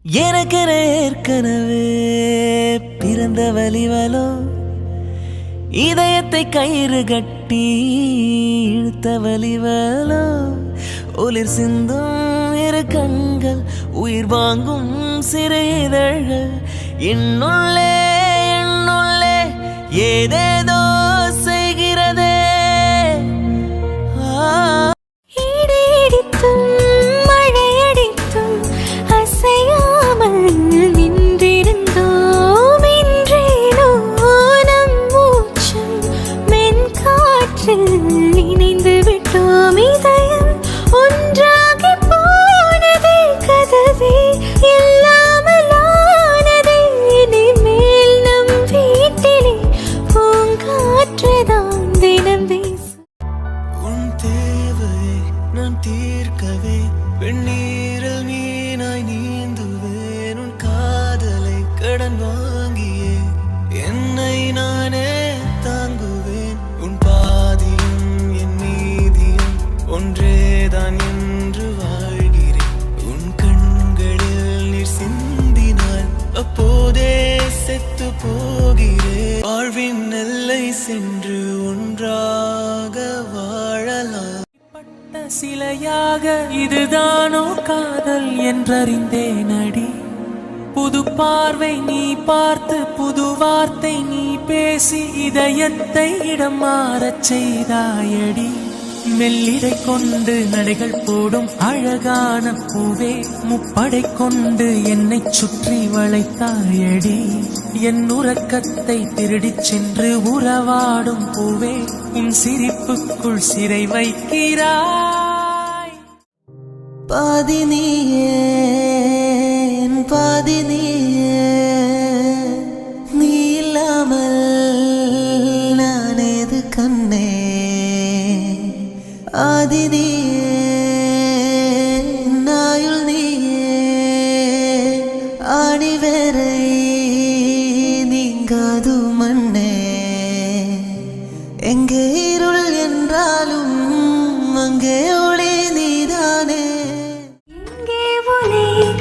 எனக்கென ஏற்கனவே பிறந்த வலிவலோ இதயத்தை கயிறு கட்டி இழுத்த வலிவலோ ஒளிர் சிந்தும் இரு கண்கள் உயிர் வாங்கும் சிறு இதழ்கள் என்னுள்ளே என்னுள்ளே ஏதேதோ செய்கிறதே இணைந்து விட்டோம் இதயம் ஒன்றாகி போனதே கதவே இல்லாமலானதே இனிமேல் நம் வீட்டிலே பூங்காற்றுதான் தினம் வீச உன் தேவையை நான் தீர்க்கவே வெந்நீரில் மீனாய் நீந்துவேன் உன் காதலை கடன் வாங்கியே என்னை நானே தாங்குவேன் உன் பாதியும் என் நீதியும் ஒன்றேதான் என்று வாழ்கிறேன் உன் கண்களில் நீர் சிந்தினால் அப்போதே செத்து போகிறேன் வாழ்வின் எல்லை சென்று ஒன்றாக வாழலாம் சிலையாக இதுதானோ காதல் என்றறிந்தேன் அடி புது பார்வை நீ பார்த்து புது வார்த்தை நீ பேசி இதயத்தை இடம் மாறச் செய்தாயடி மெல்லிடை கொண்டு நடைகள் போடும் அழகான பூவே முப்படை கொண்டு என்னை சுற்றி வளைத்தாயடி என் உறக்கத்தை திருடிச் சென்று உறவாடும் பூவே உன் சிரிப்புக்குள் சிறை வைக்கிறாய் பாதி நீயே பாதி நீயே நீ இல்லாமல் நான் எது கண்ணே ஆதி நீயே நாயுள் நீயே ஆணி வேறை நீங்காது மண்ணே எங்கே இருள் என்றாலும் அங்கே ஒளி நீதானே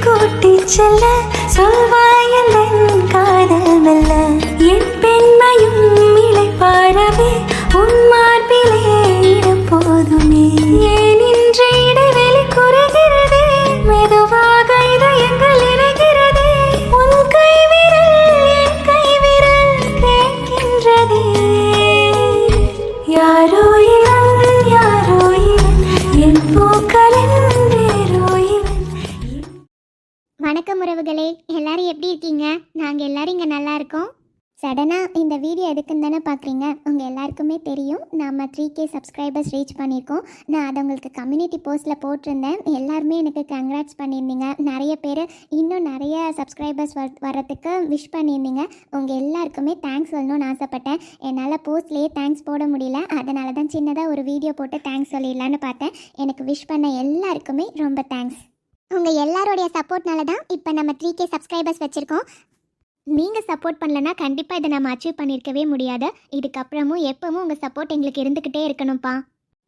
கூட்டிச் செல்ல சொல்வாயல் என் காதல் மெல்ல என் பெண்மையும் இளைப்பாரவே உன் மார்பிலே இடம் போதுமே ஏன் இன்று இடைவெளி குறைகிறதே மெதுவாக இதயங்கள் இணைகிறதே உன் கைவிரல் என் கைவிரல் கேட்கின்றதே யாரோ இவன் யாரோ இவன் என் பூக்களின் வேரோ இவன். வணக்கம் உறவுகளே, எல்லாரும் எப்படி இருக்கீங்க? நாங்கள் எல்லாரும் இங்கே நல்லா இருக்கோம். சடனாக இந்த வீடியோ எதுக்குன்னு தானே பார்க்குறீங்க. உங்கள் எல்லாருக்குமே தெரியும் நம்ம 3K சப்ஸ்கிரைபர்ஸ் ரீச் பண்ணியிருக்கோம். நான் அதை உங்களுக்கு கம்யூனிட்டி போஸ்ட்டில் போட்டிருந்தேன். எல்லாருமே எனக்கு கங்க்ராட்ஸ் பண்ணியிருந்தீங்க. நிறைய பேர் இன்னும் நிறைய சப்ஸ்கிரைபர்ஸ் வர்றதுக்கு விஷ் பண்ணியிருந்தீங்க. உங்கள் எல்லாருக்குமே தேங்க்ஸ் சொல்லணும்னு ஆசைப்பட்டேன். என்னால் போஸ்ட்லேயே தேங்க்ஸ் போட முடியல, அதனால தான் சின்னதாக ஒரு வீடியோ போட்டு தேங்க்ஸ் சொல்லிடலான்னு பார்த்தேன். எனக்கு விஷ் பண்ண எல்லாருக்குமே ரொம்ப தேங்க்ஸ். உங்கள் எல்லாரோடைய சப்போர்ட்னால தான் இப்போ நம்ம 3K சப்ஸ்கிரைபர்ஸ் வச்சுருக்கோம். நீங்கள் சப்போர்ட் பண்ணலன்னா கண்டிப்பாக இதை நம்ம அச்சீவ் பண்ணியிருக்கவே முடியாது. இதுக்கப்புறமும் எப்பவும் உங்கள் சப்போர்ட் எங்களுக்கு இருந்துக்கிட்டே இருக்கணும்ப்பா.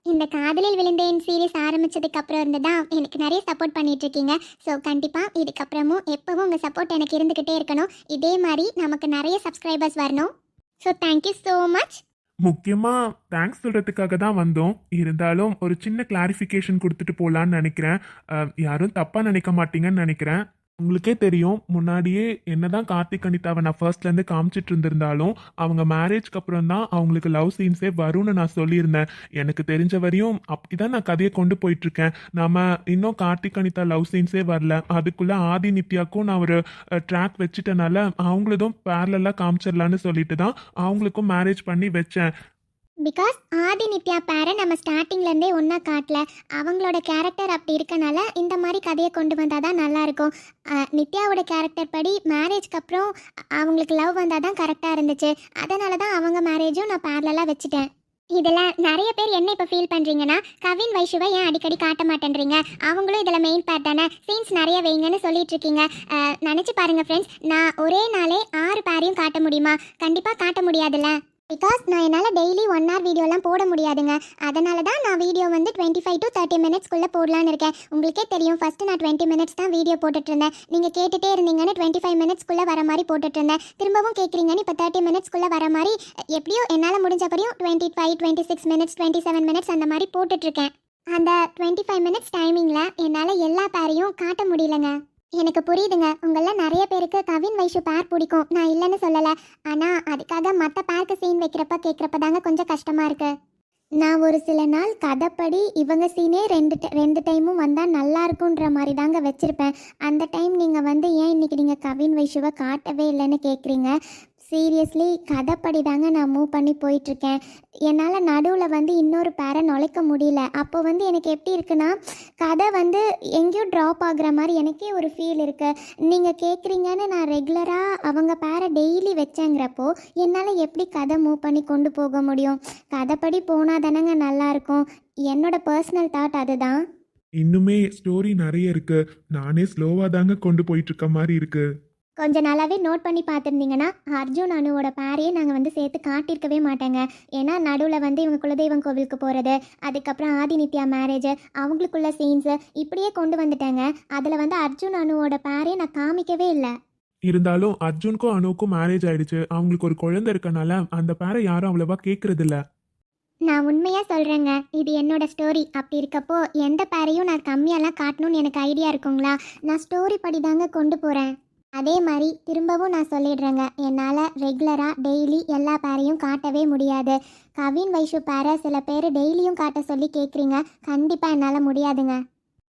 இந்த காதலில் விழுந்தேன் சீரீஸ் ஆரம்பித்ததுக்கப்புறம் இருந்து தான் எனக்கு நிறைய சப்போர்ட் பண்ணிகிட்ருக்கீங்க. ஸோ கண்டிப்பாக இதுக்கப்புறமும் எப்பவும் உங்கள் சப்போர்ட் எனக்கு இருந்துக்கிட்டே இருக்கணும். இதே மாதிரி நமக்கு நிறைய சப்ஸ்கிரைபர்ஸ் வரணும். So thank you so much. முக்கியமாக தேங்க்ஸ் சொல்கிறதுக்காக தான் வந்தோம். இருந்தாலும் ஒரு சின்ன கிளாரிஃபிகேஷன் கொடுத்துட்டு போகலான்னு நினைக்கிறேன். யாரும் தப்பாக நினைக்க மாட்டீங்கன்னு நினைக்கிறேன். உங்களுக்கே தெரியும், முன்னாடியே என்னதான் கார்த்திக் அனிதாவை நான் ஃபர்ஸ்ட்லேருந்து காமிச்சிட்டு இருந்திருந்தாலும் அவங்க மேரேஜ்க்கு அப்புறம் தான் அவங்களுக்கு லவ் சீன்ஸே வரும்னு நான் சொல்லியிருந்தேன். எனக்கு தெரிஞ்ச வரையும் அப்படி தான் நான் கதையை கொண்டு போயிட்டுருக்கேன். நம்ம இன்னும் கார்த்திக் அனிதா லவ் சீன்ஸே வரல. அதுக்குள்ளே ஆதி நித்யாவுக்கும் நான் ஒரு ட்ராக் வச்சுட்டனால அவங்களதும் பேரலாக காமிச்சிடலான்னு சொல்லிட்டு தான் அவங்களுக்கும் மேரேஜ் பண்ணி வச்சேன். பிகாஸ் ஆதி நித்யா பேரை நம்ம ஸ்டார்டிங்லேருந்தே ஒன்றா காட்டல. அவங்களோட கேரக்டர் அப்படி இருக்கனால இந்த மாதிரி கதையை கொண்டு வந்தால் தான் நல்லாயிருக்கும். நித்யாவோட கேரக்டர் படி மேரேஜ்க்கு அப்புறம் அவங்களுக்கு லவ் வந்தால் தான் கரெக்டாக இருந்துச்சு. அதனால தான் அவங்க மேரேஜும் நான் பேரலாக வச்சுட்டேன். இதில் நிறைய பேர் என்ன இப்போ ஃபீல் பண்ணுறீங்கன்னா, கவின் வைஷுவை ஏன் அடிக்கடி காட்ட மாட்டேன்றீங்க, அவங்களும் இதில் மெயின் பார்ட் தானே, சீன்ஸ் நிறைய வைங்கன்னு சொல்லிட்டு இருக்கீங்க. நினச்சி பாருங்கள் ஃப்ரெண்ட்ஸ், நான் ஒரே நாளே 6 பேரையும் காட்ட முடியுமா? கண்டிப்பாக காட்ட முடியாதுல்ல. பிகாஸ் நான் என்னால் டெய்லி 1 hour வீடியோலாம் போட முடியாதுங்க. அதனால தான் நான் வீடியோ வந்து 25 to 30 minutesக்குள்ளே போடலான்னு இருக்கேன். உங்களுக்கே தெரியும், ஃபஸ்ட்டு நான் 20 minutes தான் வீடியோ போட்டுட்ருந்தேன். நீங்கள் கேட்டுகிட்டே இருந்தீங்கன்னு 25 minutesக்குள்ளே வர மாதிரி போட்டுட்ருந்தேன். திரும்பவும் கேட்குறீங்கன்னு இப்போ 30 minutesக்குள்ளே வர மாதிரி எப்படியோ என்னால் முடிஞ்சபடியும் 25, 26 minutes, 27 minutes அந்த மாதிரி போட்டுட்ருக்கேன். அந்த 25 minutes டைமிங்கில் என்னால் எல்லா பேரையும் காட்ட முடியலங்க. எனக்கு புரியுதுங்க, உங்களில் நிறைய பேருக்கு கவின் வைஷு பேர் பிடிக்கும், நான் இல்லைன்னு சொல்லலை. ஆனால் அதுக்காக மற்ற பேருக்கு சீன் வைக்கிறப்ப கேட்குறப்ப தாங்க கொஞ்சம் கஷ்டமாக இருக்குது. நான் ஒரு சில நாள் கதைப்படி இவங்க சீனே ரெண்டு டைமும் வந்தால் நல்லா இருக்குன்ற மாதிரி தாங்க வச்சுருப்பேன். அந்த டைம் நீங்கள் வந்து ஏன் இன்றைக்கி நீங்கள் கவின் வைஷுவை காட்டவே இல்லைன்னு கேட்குறீங்க. சீரியஸ்லி கதைப்படி தாங்க நான் மூவ் பண்ணி போயிட்டுருக்கேன். என்னால் நடுவில் வந்து இன்னொரு பேரை நுழைக்க முடியல. அப்போ வந்து எனக்கு எப்படி இருக்குன்னா, கதை வந்து எங்கேயோ ட்ராப் ஆகுற மாதிரி எனக்கே ஒரு ஃபீல் இருக்குது. நீங்கள் கேட்குறீங்கன்னு நான் ரெகுலராக அவங்க பேரை டெய்லி வச்சேங்கிறப்போ என்னால் எப்படி கதை மூவ் பண்ணி கொண்டு போக முடியும்? கதைப்படி போனால் தானேங்க நல்லாயிருக்கும். என்னோட பர்சனல் தாட் அதுதான். இன்னுமே ஸ்டோரி நிறைய இருக்கு. நானே ஸ்லோவாக தாங்க கொண்டு போயிட்டு இருக்க மாதிரி இருக்கு. கொஞ்ச நாளாகவே நோட் பண்ணி பார்த்துருந்தீங்கன்னா அர்ஜுன் அனுவோட பேரையே நாங்கள் வந்து சேர்த்து காட்டியிருக்கவே மாட்டேங்க. ஏன்னா நடுவில் வந்து இவங்க குலதெய்வம் கோவிலுக்கு போகிறது, அதுக்கப்புறம் ஆதி நித்யா மேரேஜ், அவங்களுக்குள்ள சீன்ஸு இப்படியே கொண்டு வந்துட்டேங்க. அதில் வந்து அர்ஜுன் அனுவோட பேரையே நான் காமிக்கவே இல்லை. இருந்தாலும் அர்ஜுனுக்கும் அனுவுக்கும் மேரேஜ் ஆயிடுச்சு. அவங்களுக்கு ஒரு குழந்தை இருக்கனால அந்த பேரை யாரும் அவ்வளவா கேட்கறது இல்ல. நான் உண்மையாக சொல்கிறேங்க, இது என்னோட ஸ்டோரி. அப்படி இருக்கப்போ எந்த பேரையும் நான் கம்மியாலாம் காட்டணும்னு எனக்கு ஐடியா இருக்குங்களா? நான் ஸ்டோரி படி தாங்க கொண்டு போகிறேன். அதே மாதிரி திரும்பவும் நான் சொல்லிடுறேங்க, என்னால் ரெகுலராக டெய்லி எல்லா பேரையும் காட்டவே முடியாது. கவின் வைஷு பேரை சில பேர் டெய்லியும் காட்ட சொல்லி கேட்குறீங்க. கண்டிப்பாக என்னால் முடியாதுங்க.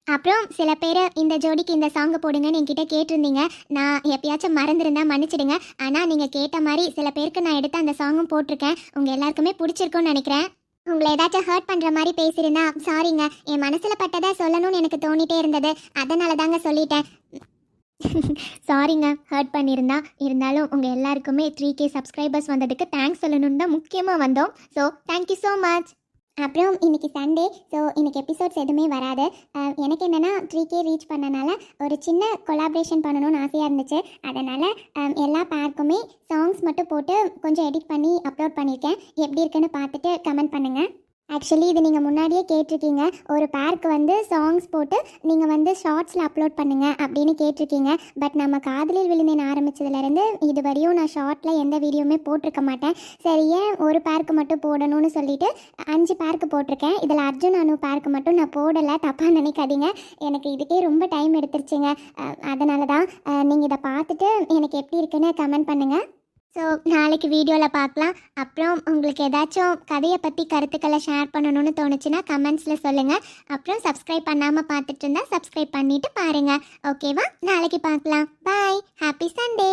அப்புறம் சில பேர் இந்த ஜோடிக்கு இந்த சாங்கை போடுங்கன்னு என்கிட்ட கேட்டிருந்தீங்க. நான் எப்பயாச்சும் மறந்துருந்தா மன்னிச்சிடுங்க. ஆனால் நீங்கள் கேட்ட மாதிரி சில பேருக்கு நான் எடுத்து அந்த சாங்கும் போட்டிருக்கேன். உங்கள் எல்லாருக்குமே பிடிச்சிருக்குன்னு நினைக்கிறேன். உங்களை ஏதாச்சும் ஹர்ட் பண்ணுற மாதிரி பேசியிருந்தா சாரிங்க. என் மனசில் பட்டதை சொல்லணும்னு எனக்கு தோணிட்டே இருந்தது, அதனால தாங்க சொல்லிட்டேன். சாரிங்க ஹர்ட் பண்ணியிருந்தா. இருந்தாலும் உங்கள் எல்லாருக்குமே 3K சப்ஸ்கிரைபர்ஸ் வந்ததுக்கு தேங்க்ஸ் சொல்லணுன்னு தான் முக்கியமாக வந்தோம். So thank you so much. அப்புறம் இன்றைக்கி சண்டே, ஸோ இன்றைக்கி எபிசோட்ஸ் எதுவுமே வராது. எனக்கு என்னென்னா 3K ரீச் பண்ணனால ஒரு சின்ன கொலாபரேஷன் பண்ணணும்னு ஆசையாக இருந்துச்சு. அதனால் எல்லா பேருக்குமே சாங்ஸ் மட்டும் போட்டு கொஞ்சம் எடிட் பண்ணி அப்லோட் பண்ணியிருக்கேன். எப்படி இருக்குன்னு பார்த்துட்டு கமெண்ட் பண்ணுங்கள். ஆக்சுவலி இது நீங்கள் முன்னாடியே கேட்டிருக்கீங்க, ஒரு பேருக்கு வந்து சாங்ஸ் போட்டு நீங்கள் வந்து ஷார்ட்ஸில் அப்லோட் பண்ணுங்கள் அப்படின்னு கேட்டிருக்கீங்க. பட் நம்ம காதலில் விழுந்தேன் ஆரம்பித்ததுலேருந்து இது வரையும் நான் ஷார்ட்டில் எந்த வீடியோவுமே போட்டிருக்க மாட்டேன். சரி, ஏன் ஒரு பேருக்கு மட்டும் போடணும்னு சொல்லிட்டு 5 பேருக்கு போட்டிருக்கேன். இதில் அர்ஜுன் அனு பேருக்கு மட்டும் நான் போடலை, தப்பாக நினைக்காதீங்க. எனக்கு இதுக்கே ரொம்ப டைம் எடுத்துருச்சுங்க. அதனால தான் நீங்கள் இதை பார்த்துட்டு எனக்கு எப்படி இருக்குன்னு கமெண்ட் பண்ணுங்கள். ஸோ நாளைக்கு வீடியோவில் பார்க்கலாம். அப்புறம் உங்களுக்கு ஏதாச்சும் கதையை பற்றி கருத்துக்களை ஷேர் பண்ணணும்னு தோணுச்சுன்னா கமெண்ட்ஸில் சொல்லுங்கள். அப்புறம் சப்ஸ்கிரைப் பண்ணாமல் பார்த்துட்டு இருந்தால் சப்ஸ்கிரைப் பண்ணிவிட்டு பாருங்கள். ஓகேவா? நாளைக்கு பார்க்கலாம். பாய். Happy Sunday.